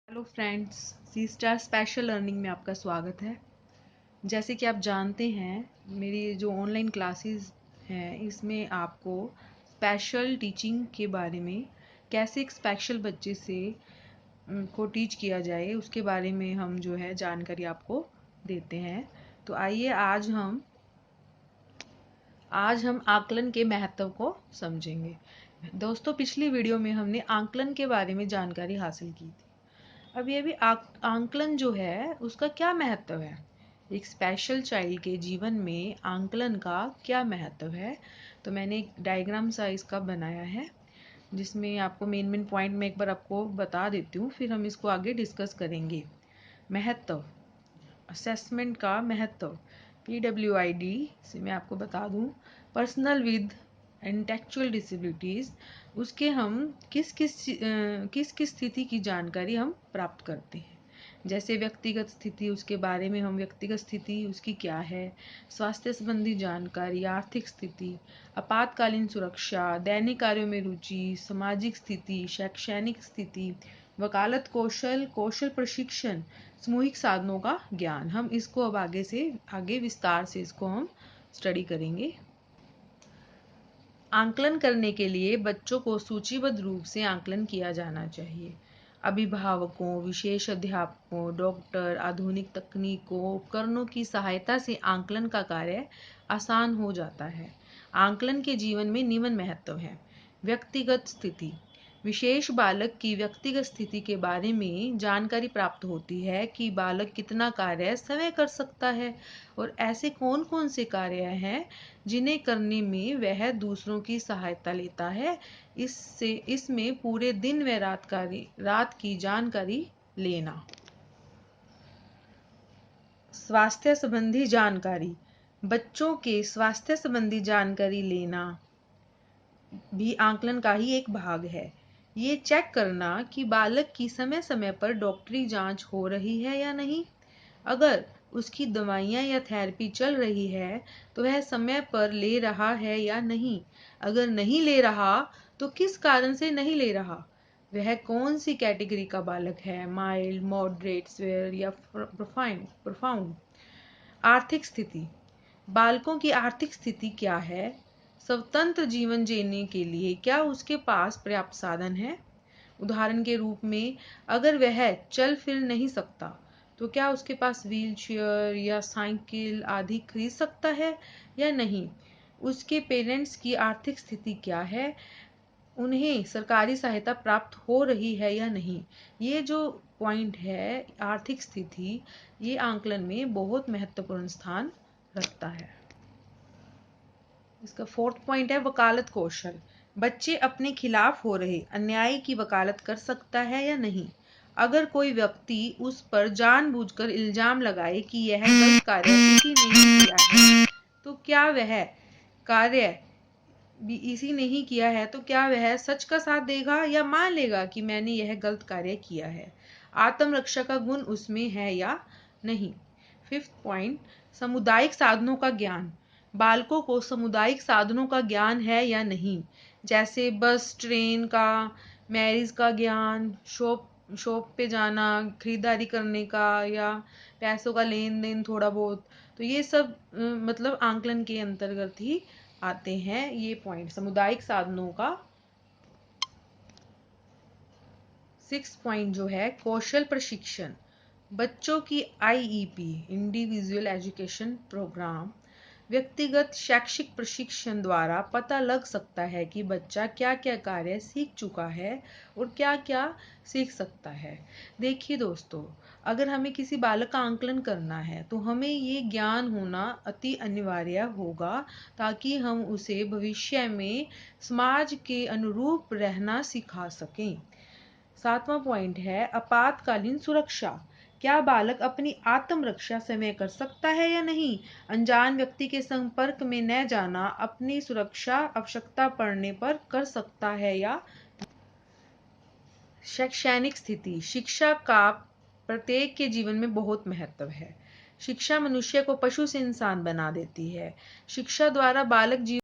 Hello friends, सी star special learning में आपका स्वागत है। जैसे कि आप जानते हैं, मेरी जो ऑनलाइन क्लासेस हैं इसमें आपको स्पेशल टीचिंग के बारे में, कैसे एक स्पेशल बच्चे से को टीच किया जाए उसके बारे में हम जो है जानकारी आपको देते हैं। तो आइए आज हम आकलन के महत्व को समझेंगे। दोस्तों, पिछली वीडियो में हमने आकलन के बारे में जानकारी हासिल की थी। अभी आंकलन जो है उसका क्या महत्व है, एक स्पेशल चाइल्ड के जीवन में आंकलन का क्या महत्व है। तो मैंने एक डायग्राम सा इसका बनाया है जिसमें आपको मेन पॉइंट में एक बार आपको बता देती हूँ, फिर हम इसको आगे डिस्कस करेंगे। महत्व, असेसमेंट का महत्व, PWID से मैं आपको बता दूं, पर्सनल विद इंटेलेक्चुअल डिसेबिलिटीज, उसके हम किस किस स्थिति की जानकारी हम प्राप्त करते हैं। जैसे व्यक्तिगत स्थिति, उसके बारे में हम व्यक्तिगत स्थिति उसकी क्या है, स्वास्थ्य संबंधी जानकारी, आर्थिक स्थिति, आपातकालीन सुरक्षा, दैनिक कार्यों में रुचि, सामाजिक स्थिति, शैक्षणिक स्थिति, वकालत कौशल, कौशल प्रशिक्षण, सामूहिक साधनों का ज्ञान। हम इसको अब आगे विस्तार से इसको हम स्टडी करेंगे। आंकलन करने के लिए बच्चों को सूचीबद्ध रूप से आंकलन किया जाना चाहिए। अभिभावकों, विशेष अध्यापकों, डॉक्टर, आधुनिक तकनीकों, उपकरणों की सहायता से आंकलन का कार्य आसान हो जाता है। आंकलन के जीवन में निम्न महत्व है। व्यक्तिगत स्थिति, विशेष बालक की व्यक्तिगत स्थिति के बारे में जानकारी प्राप्त होती है कि बालक कितना कार्य स्वयं कर सकता है और ऐसे कौन कौन से कार्य हैं जिन्हें करने में वह दूसरों की सहायता लेता है। इसमें पूरे दिन व रात की जानकारी लेना। स्वास्थ्य संबंधी जानकारी, बच्चों के स्वास्थ्य संबंधी जानकारी लेना भी आंकलन का ही एक भाग है। ये चेक करना कि बालक की समय समय पर डॉक्टरी जांच हो रही है या नहीं, अगर उसकी दवाइयाँ या थेरेपी चल रही है तो वह समय पर ले रहा है या नहीं, अगर नहीं ले रहा तो किस कारण से नहीं ले रहा, वह कौन सी कैटेगरी का बालक है, माइल्ड, मॉडरेट, सीवियर या प्रोफाउंड। आर्थिक स्थिति, बालकों की आर्थिक स्थिति क्या है, स्वतंत्र जीवन जीने के लिए क्या उसके पास पर्याप्त साधन है। उदाहरण के रूप में, अगर वह चल फिर नहीं सकता तो क्या उसके पास व्हील चेयर या साइकिल आदि खरीद सकता है या नहीं। उसके पेरेंट्स की आर्थिक स्थिति क्या है, उन्हें सरकारी सहायता प्राप्त हो रही है या नहीं। ये जो पॉइंट है आर्थिक स्थिति, ये आंकलन में बहुत महत्वपूर्ण स्थान रखता है। इसका फोर्थ पॉइंट है वकालत कौशल। बच्चे अपने खिलाफ हो रहे अन्याय की वकालत कर सकता है या नहीं। अगर कोई व्यक्ति उस पर जानबूझकर इल्जाम लगाए कि यह गलत कार्य इसी ने किया है तो क्या वह कार्य भी इसी नहीं किया है तो क्या वह सच का साथ देगा या मान लेगा कि मैंने यह गलत कार्य किया है। आत्मरक्षा का गुण उसमें है या नहीं। फिफ्थ पॉइंट, सामुदायिक साधनों का ज्ञान। बालकों को सामुदायिक साधनों का ज्ञान है या नहीं, जैसे बस, ट्रेन का, मैरिज का ज्ञान, शॉप पे जाना, खरीदारी करने का, या पैसों का लेन देन थोड़ा बहुत। तो ये सब मतलब आंकलन के अंतर्गत ही आते हैं ये पॉइंट, सामुदायिक साधनों का। सिक्स पॉइंट जो है कौशल प्रशिक्षण। बच्चों की IEP, इंडिविजुअल एजुकेशन प्रोग्राम, व्यक्तिगत शैक्षिक प्रशिक्षण द्वारा पता लग सकता है कि बच्चा क्या क्या कार्य सीख चुका है और क्या क्या सीख सकता है। देखिए दोस्तों, अगर हमें किसी बालक का आंकलन करना है तो हमें ये ज्ञान होना अति अनिवार्य होगा ताकि हम उसे भविष्य में समाज के अनुरूप रहना सिखा सकें। सातवां पॉइंट है आपातकालीन सुरक्षा। क्या बालक अपनी आत्मरक्षा स्वयं कर सकता है या नहीं, अनजान व्यक्ति के संपर्क में न जाना अपनी सुरक्षा आवश्यकता पड़ने पर कर सकता है या। शैक्षणिक स्थिति, शिक्षा का प्रत्येक के जीवन में बहुत महत्व है। शिक्षा मनुष्य को पशु से इंसान बना देती है। शिक्षा द्वारा बालक जीवन